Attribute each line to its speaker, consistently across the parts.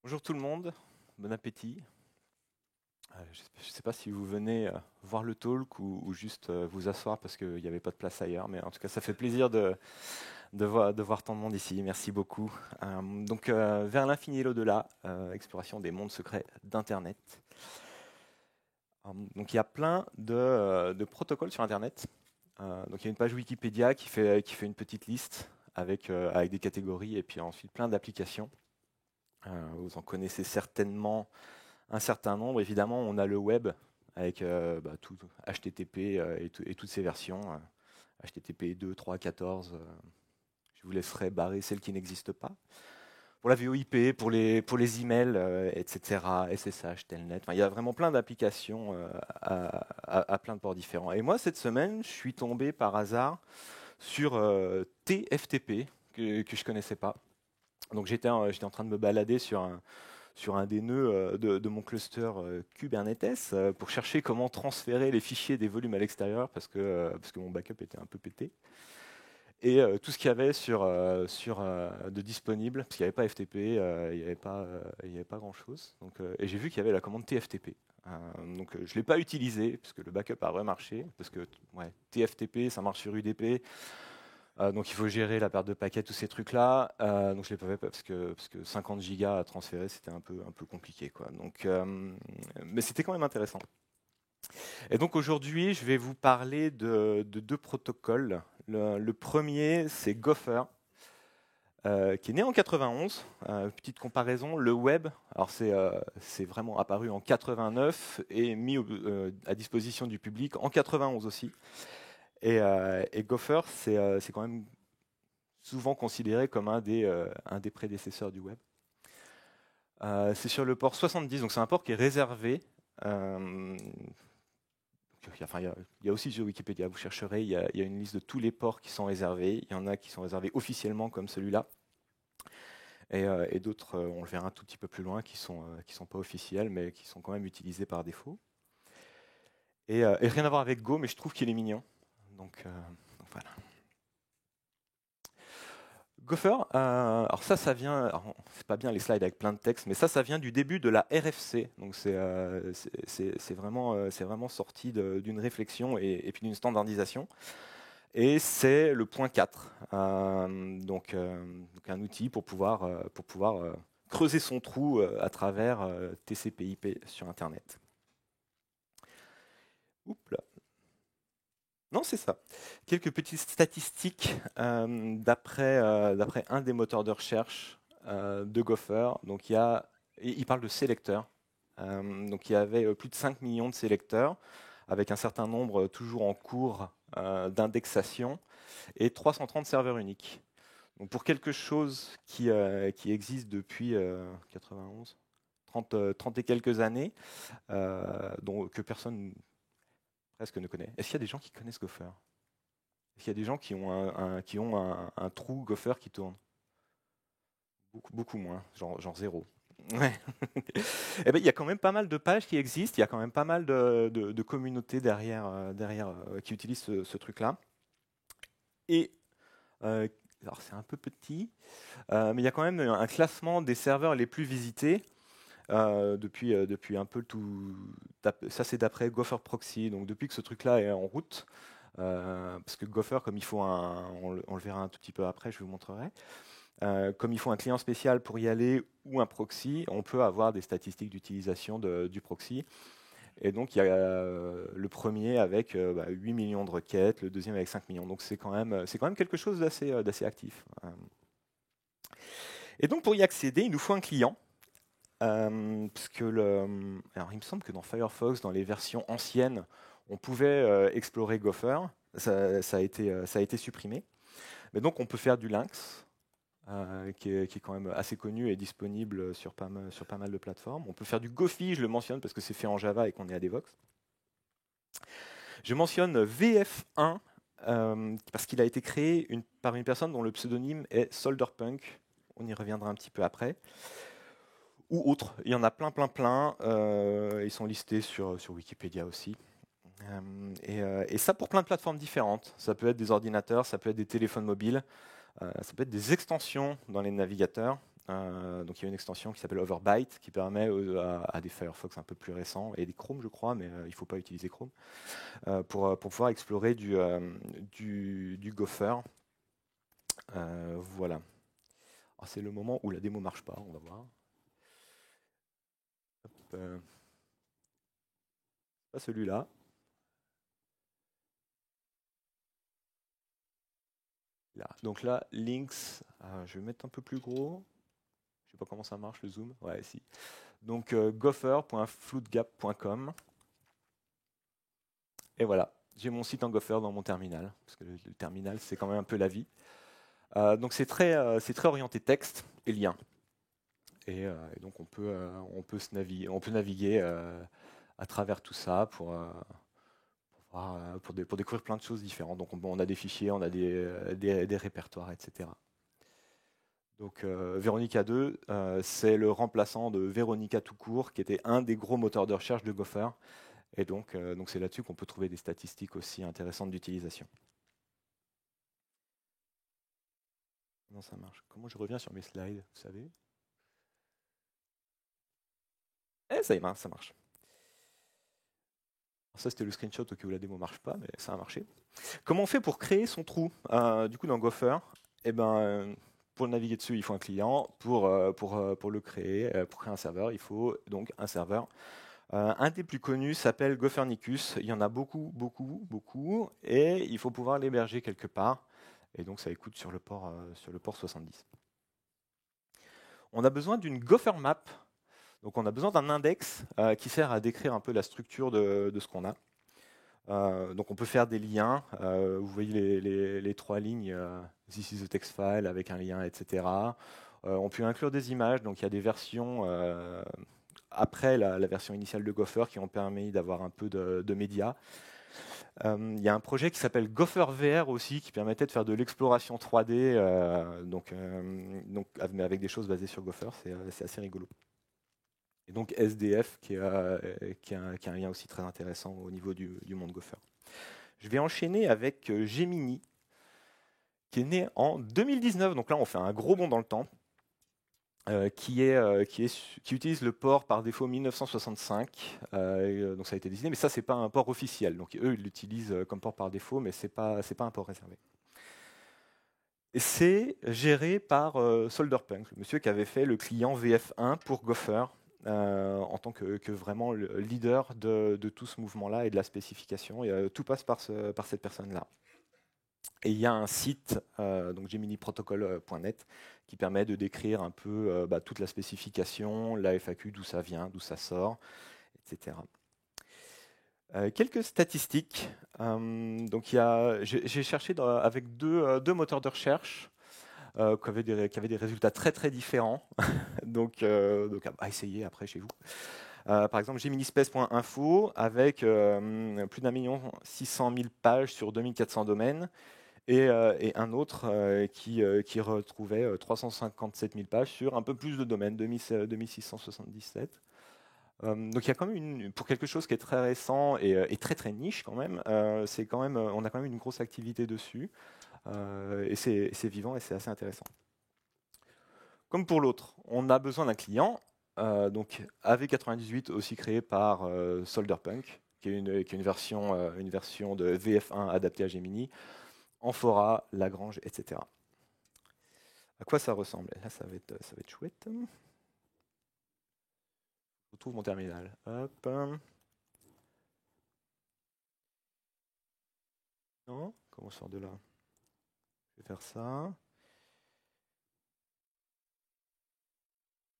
Speaker 1: Bonjour tout le monde, bon appétit. Je ne sais pas si vous venez voir le talk ou juste vous asseoir parce qu'il n'y avait pas de place ailleurs, mais en tout cas ça fait plaisir de voir tant de monde ici, merci beaucoup. Vers l'infini et l'au-delà, exploration des mondes secrets d'Internet. Donc il y a plein de protocoles sur Internet. Donc il y a une page Wikipédia qui fait une petite liste avec des catégories et puis ensuite plein d'applications. Vous en connaissez certainement un certain nombre. Évidemment, on a le web avec tout HTTP et toutes ces versions. HTTP 2, 3, 14. Je vous laisserai barrer celles qui n'existent pas. Pour la VoIP, pour les emails, etc., SSH, Telnet. Enfin, il y a vraiment plein d'applications à plein de ports différents. Et moi, cette semaine, je suis tombé par hasard sur TFTP, que je ne connaissais pas. Donc j'étais en train de me balader sur un des nœuds de mon cluster Kubernetes pour chercher comment transférer les fichiers des volumes à l'extérieur parce que mon backup était un peu pété. Et tout ce qu'il y avait de disponible, parce qu'il n'y avait pas FTP, il n'y avait pas grand-chose. Et j'ai vu qu'il y avait la commande TFTP. Je ne l'ai pas utilisé, parce que le backup a remarché, parce que TFTP, ça marche sur UDP, donc il faut gérer la perte de paquets, tous ces trucs-là. Donc je ne l'ai pas fait parce que 50 gigas à transférer, c'était un peu compliqué, quoi. Mais c'était quand même intéressant. Et donc aujourd'hui, je vais vous parler de deux protocoles. Le premier, c'est Gopher, qui est né en 91. Petite comparaison, le web, alors c'est vraiment apparu en 89 et mis à disposition du public en 91 aussi. Et Gopher, c'est quand même souvent considéré comme un des prédécesseurs du web. C'est sur le port 70, donc c'est un port qui est réservé. Il y a aussi sur Wikipédia, vous chercherez, il y a une liste de tous les ports qui sont réservés. Il y en a qui sont réservés officiellement comme celui-là. Et d'autres, on le verra un tout petit peu plus loin, qui sont pas officiels, mais qui sont quand même utilisés par défaut. Et rien à voir avec Go, mais je trouve qu'il est mignon. Donc voilà. Gopher, alors ça vient, alors, c'est pas bien les slides avec plein de texte, mais ça vient du début de la RFC. Donc c'est vraiment sorti d'une réflexion et puis d'une standardisation. Et c'est le point 4, donc un outil pour pouvoir creuser son trou à travers TCP/IP sur Internet. Oups là. Non, c'est ça. Quelques petites statistiques d'après un des moteurs de recherche de Gopher. Donc il parle de sélecteurs. Donc il y avait plus de 5 millions de sélecteurs, avec un certain nombre toujours en cours d'indexation, et 330 serveurs uniques. Donc pour quelque chose qui existe depuis 91, 30 et quelques années, que personne presque ne connaît. Est-ce qu'il y a des gens qui connaissent Gopher? Est-ce qu'il y a des gens qui ont un trou Gopher qui tourne? Beaucoup moins, genre zéro. Ouais. Eh ben, il y a quand même pas mal de pages qui existent, il y a quand même pas mal de communautés derrière qui utilisent ce truc-là. Et alors c'est un peu petit, mais il y a quand même un classement des serveurs les plus visités depuis un peu tout. Ça c'est d'après Gopher Proxy, donc depuis que ce truc-là est en route. Parce que Gopher, comme il faut on le verra un tout petit peu après, je vous montrerai. Comme il faut un client spécial pour y aller ou un proxy, on peut avoir des statistiques d'utilisation du proxy. Et donc il y a le premier avec 8 millions de requêtes, le deuxième avec 5 millions. Donc c'est quand même quelque chose d'assez actif. Et donc pour y accéder, il nous faut un client. Parce que alors il me semble que dans Firefox, dans les versions anciennes, on pouvait explorer Gopher. Ça a été supprimé. Mais donc on peut faire du Lynx, qui est quand même assez connu et disponible sur pas mal de plateformes. On peut faire du Gophi, je le mentionne parce que c'est fait en Java et qu'on est à Devox. Je mentionne VF1 parce qu'il a été créé par une personne dont le pseudonyme est Solderpunk. On y reviendra un petit peu après. Ou autres, il y en a plein. Ils sont listés sur Wikipédia aussi. Et ça pour plein de plateformes différentes. Ça peut être des ordinateurs, ça peut être des téléphones mobiles, ça peut être des extensions dans les navigateurs. Donc il y a une extension qui s'appelle Overbyte qui permet à des Firefox un peu plus récents et des Chrome, je crois, mais il ne faut pas utiliser Chrome, pour pouvoir explorer du Gopher. Voilà. C'est le moment où la démo marche pas, on va voir. Pas celui-là. Là. Donc là, links, je vais mettre un peu plus gros. Je sais pas comment ça marche le zoom. Ouais, si. Donc gopher.floodgap.com. Et voilà, j'ai mon site en Gopher dans mon terminal, parce que le terminal, c'est quand même un peu la vie. Donc c'est très orienté texte et lien. Et donc on peut naviguer à travers tout ça pour découvrir plein de choses différentes. Donc on a des fichiers, on a des répertoires, etc. Donc Veronica 2, c'est le remplaçant de Veronica tout court, qui était un des gros moteurs de recherche de Gopher. Et donc c'est là-dessus qu'on peut trouver des statistiques aussi intéressantes d'utilisation. Comment ça marche? Comment je reviens sur mes slides, vous savez? Ça y est, ça marche. Alors ça, c'était le screenshot au cas où la démo ne marche pas, mais ça a marché. Comment on fait pour créer son trou? Du coup, dans Gopher, pour naviguer dessus, il faut un client. Pour le créer, pour créer un serveur, il faut donc un serveur. Un des plus connus s'appelle Gophernicus. Il y en a beaucoup, beaucoup, beaucoup. Et il faut pouvoir l'héberger quelque part. Et donc, ça écoute sur le port 70. On a besoin d'une Gopher map. Donc on a besoin d'un index qui sert à décrire un peu la structure de ce qu'on a. Donc on peut faire des liens. Vous voyez les trois lignes, this is a text file avec un lien, etc. On peut inclure des images. Donc il y a des versions après la version initiale de Gopher qui ont permis d'avoir un peu de médias. Il y a un projet qui s'appelle Gopher VR aussi qui permettait de faire de l'exploration 3D, mais avec des choses basées sur Gopher. C'est assez rigolo. Et donc SDF, qui a un lien aussi très intéressant au niveau du monde Gopher. Je vais enchaîner avec Gemini, qui est né en 2019. Donc là, on fait un gros bond dans le temps, qui utilise le port par défaut 1965. Donc ça a été désigné, mais ça, c'est pas un port officiel. Donc eux, ils l'utilisent comme port par défaut, mais c'est pas un port réservé. Et c'est géré par Solderpunk, le monsieur qui avait fait le client VF1 pour Gopher. En tant que vraiment le leader de tout ce mouvement-là et de la spécification. Et, tout passe par cette personne-là. Et il y a un site, donc geminiprotocol.net, qui permet de décrire un peu toute la spécification, la FAQ, d'où ça vient, d'où ça sort, etc. Quelques statistiques. Donc j'ai cherché avec deux moteurs de recherche qui avaient des résultats très très différents. donc à essayer après chez vous. Par exemple, geminispace.info avec plus d'1 600 000 pages sur 2400 domaines et un autre qui retrouvait 357 000 pages sur un peu plus de domaines, 2677. Donc il y a quand même pour quelque chose qui est très récent et très très niche quand même, on a quand même une grosse activité dessus et c'est vivant et c'est assez intéressant. Comme pour l'autre, on a besoin d'un client. Donc AV98 aussi créé par Solderpunk, qui est une version de VF1 adaptée à Gemini, Amphora, Lagrange, etc. À quoi ça ressemble? Là, ça va être chouette. Je retrouve mon terminal. Hop. Non? Comment on sort de là? Je vais faire ça.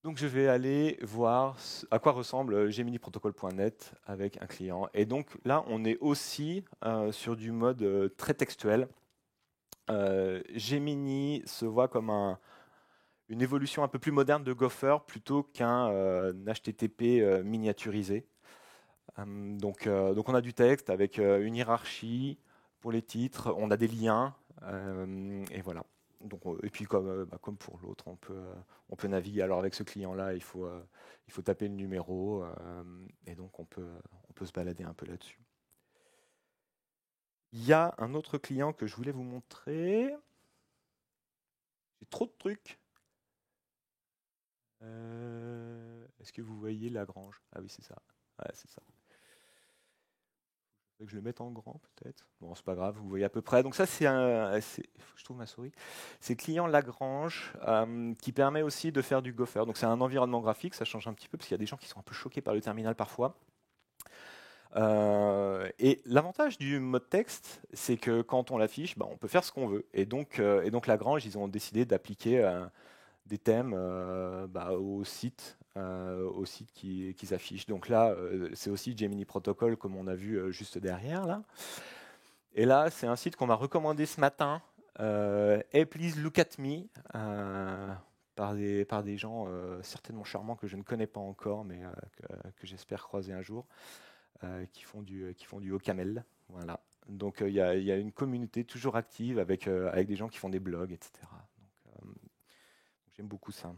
Speaker 1: Donc je vais aller voir à quoi ressemble geminiprotocol.net avec un client. Et donc là, on est aussi sur du mode très textuel. Gemini se voit comme une évolution un peu plus moderne de Gopher plutôt qu'un HTTP miniaturisé. Donc on a du texte avec une hiérarchie pour les titres, on a des liens, et voilà. Donc, et puis comme pour l'autre, on peut naviguer. Alors avec ce client-là, il faut taper le numéro, et donc on peut se balader un peu là-dessus. Il y a un autre client que je voulais vous montrer. J'ai trop de trucs. Est-ce que vous voyez Lagrange? Ah oui, c'est ça. Ouais, c'est ça. Faut que je le mette en grand peut-être. Bon, c'est pas grave, vous voyez à peu près. Donc ça, faut que je trouve ma souris. C'est client Lagrange qui permet aussi de faire du Gopher. Donc c'est un environnement graphique, ça change un petit peu parce qu'il y a des gens qui sont un peu choqués par le terminal parfois. Et l'avantage du mode texte, c'est que quand on l'affiche, on peut faire ce qu'on veut. Et donc Lagrange, ils ont décidé d'appliquer des thèmes au site qu'ils affichent. Donc là, c'est aussi Gemini Protocol, comme on a vu juste derrière là. Et là, c'est un site qu'on m'a recommandé ce matin. Hey, please look at me. Par des gens certainement charmants que je ne connais pas encore, mais que j'espère croiser un jour, qui font du OCaml. Voilà. Donc il y a une communauté toujours active avec des gens qui font des blogs, etc. Donc, j'aime beaucoup ça.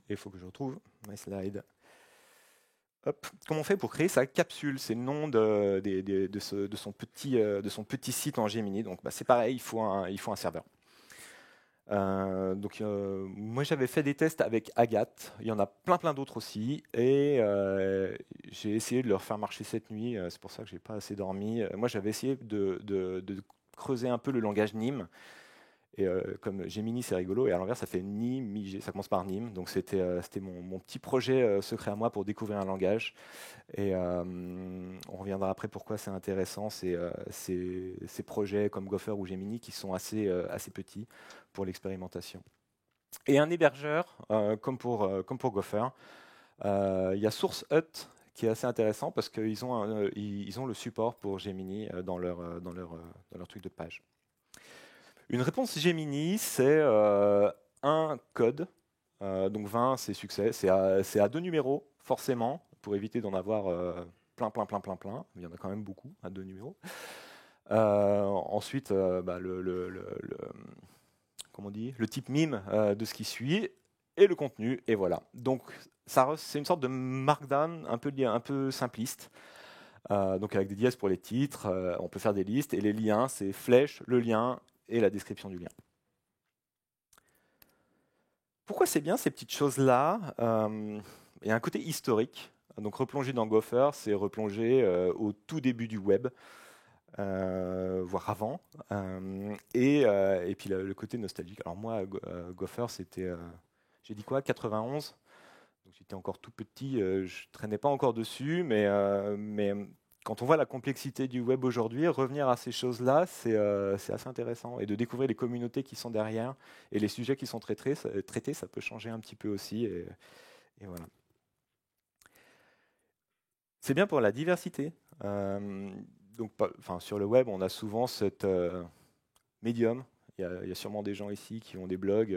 Speaker 1: Et il faut que je retrouve mes slides. Hop. Comment on fait pour créer sa capsule? C'est le nom de son petit site en Gemini. Donc c'est pareil, il faut un serveur. Moi j'avais fait des tests avec Agathe, il y en a plein d'autres aussi, et j'ai essayé de leur faire marcher cette nuit, c'est pour ça que j'ai pas assez dormi. Moi j'avais essayé de creuser un peu le langage NIM, et comme Gemini c'est rigolo, et à l'envers ça fait NIM, ça commence par NIM, donc c'était mon petit projet secret à moi pour découvrir un langage. Et on reviendra après pourquoi c'est intéressant, ces projets comme Gopher ou Gemini qui sont assez petits pour l'expérimentation. Et un hébergeur, comme pour Gopher, il y a SourceHut qui est assez intéressant parce qu'ils ont, ils ont le support pour Gemini dans leur truc de page. Une réponse Gemini, c'est un code. Donc 20, c'est succès. C'est à 2 numéros, forcément, pour éviter d'en avoir plein. Il y en a quand même beaucoup à 2 numéros. Ensuite, comment on dit, le type mime de ce qui suit et le contenu. Et voilà. Donc c'est une sorte de markdown un peu simpliste. Donc avec des dièses pour les titres, on peut faire des listes. Et les liens, c'est flèche, le lien et la description du lien. Pourquoi c'est bien ces petites choses-là? Il y a un côté historique. Donc replonger dans Gopher, c'est replonger au tout début du web, voire avant. Et puis le côté nostalgique. Alors moi, Gopher, c'était, j'ai dit quoi, 91? Donc j'étais encore tout petit, je traînais pas encore dessus, mais quand on voit la complexité du web aujourd'hui, revenir à ces choses-là, c'est assez intéressant. Et de découvrir les communautés qui sont derrière et les sujets qui sont traités, ça peut changer un petit peu aussi. Et voilà. C'est bien pour la diversité. Donc, sur le web, on a souvent cette médium. Il y a sûrement des gens ici qui ont des blogs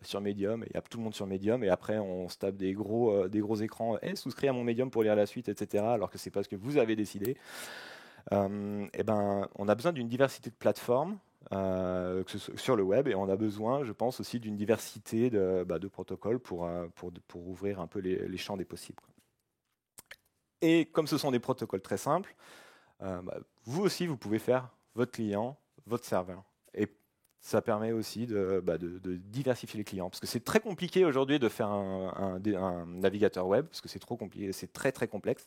Speaker 1: sur Medium, et il y a tout le monde sur Medium, et après on se tape des gros écrans, souscris à mon Medium pour lire la suite, etc., alors que c'est pas ce que vous avez décidé. On a besoin d'une diversité de plateformes sur le web, et on a besoin, je pense, aussi d'une diversité de protocoles pour ouvrir un peu les champs des possibles. Et comme ce sont des protocoles très simples, vous aussi, vous pouvez faire votre client, votre serveur. Et ça permet aussi de diversifier les clients. Parce que c'est très compliqué aujourd'hui de faire un navigateur web, parce que c'est trop compliqué, c'est très très complexe.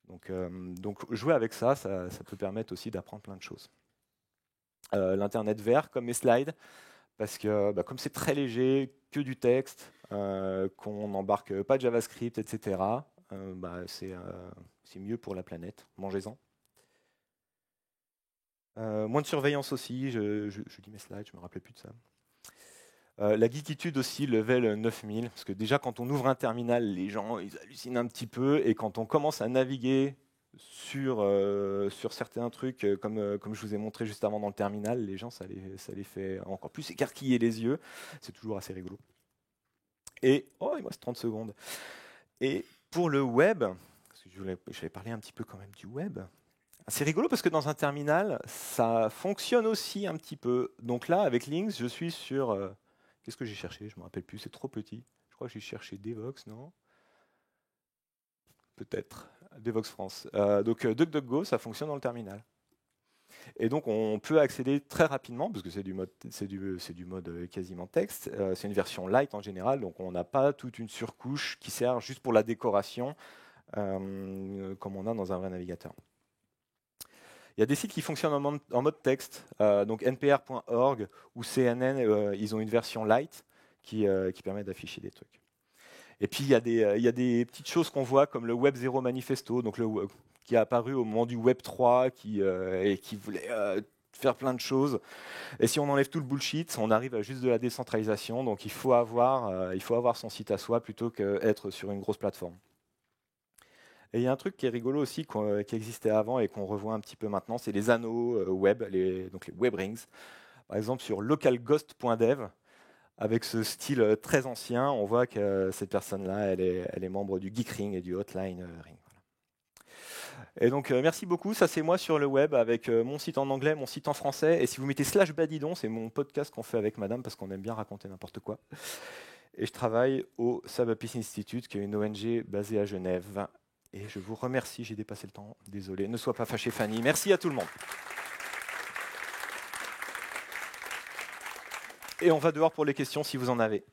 Speaker 1: Donc jouer avec ça peut permettre aussi d'apprendre plein de choses. L'Internet vert, comme mes slides, parce que comme c'est très léger, que du texte, qu'on n'embarque pas de JavaScript, etc., c'est mieux pour la planète. Mangez-en. Moins de surveillance aussi, je lis mes slides, je ne me rappelais plus de ça. La geekitude aussi, level 9000, parce que déjà quand on ouvre un terminal, les gens ils hallucinent un petit peu, et quand on commence à naviguer sur certains trucs, comme je vous ai montré juste avant dans le terminal, les gens ça les fait encore plus écarquiller les yeux, c'est toujours assez rigolo. Et, il me reste 30 secondes. Et pour le web, parce que je vais parler un petit peu quand même du web, c'est rigolo parce que dans un terminal, ça fonctionne aussi un petit peu. Donc là, avec Lynx, je suis sur... qu'est-ce que j'ai cherché? Je ne me rappelle plus, c'est trop petit. Je crois que j'ai cherché Devox, non? Peut-être. Devox France. Donc DuckDuckGo, ça fonctionne dans le terminal. Et donc on peut accéder très rapidement, parce que c'est du mode quasiment texte. C'est une version light en général, donc on n'a pas toute une surcouche qui sert juste pour la décoration, comme on a dans un vrai navigateur. Il y a des sites qui fonctionnent en mode texte, donc npr.org ou CNN, ils ont une version light qui permet d'afficher des trucs. Et puis il y a des petites choses qu'on voit comme le Web 0 Manifesto, donc qui est apparu au moment du Web 3, et qui voulait faire plein de choses. Et si on enlève tout le bullshit, on arrive à juste de la décentralisation. Donc il faut avoir son site à soi plutôt qu'être sur une grosse plateforme. Et il y a un truc qui est rigolo aussi, qui existait avant et qu'on revoit un petit peu maintenant, c'est les anneaux web, donc les web rings. Par exemple, sur localghost.dev, avec ce style très ancien, on voit que cette personne-là, elle est membre du Geek Ring et du Hotline Ring. Voilà. Et donc, merci beaucoup. Ça, c'est moi sur le web, avec mon site en anglais, mon site en français. Et si vous mettez /badidon, c'est mon podcast qu'on fait avec madame, parce qu'on aime bien raconter n'importe quoi. Et je travaille au Subapis Institute, qui est une ONG basée à Genève. Et je vous remercie, j'ai dépassé le temps, désolé. Ne sois pas fâché, Fanny. Merci à tout le monde. Et on va dehors pour les questions si vous en avez.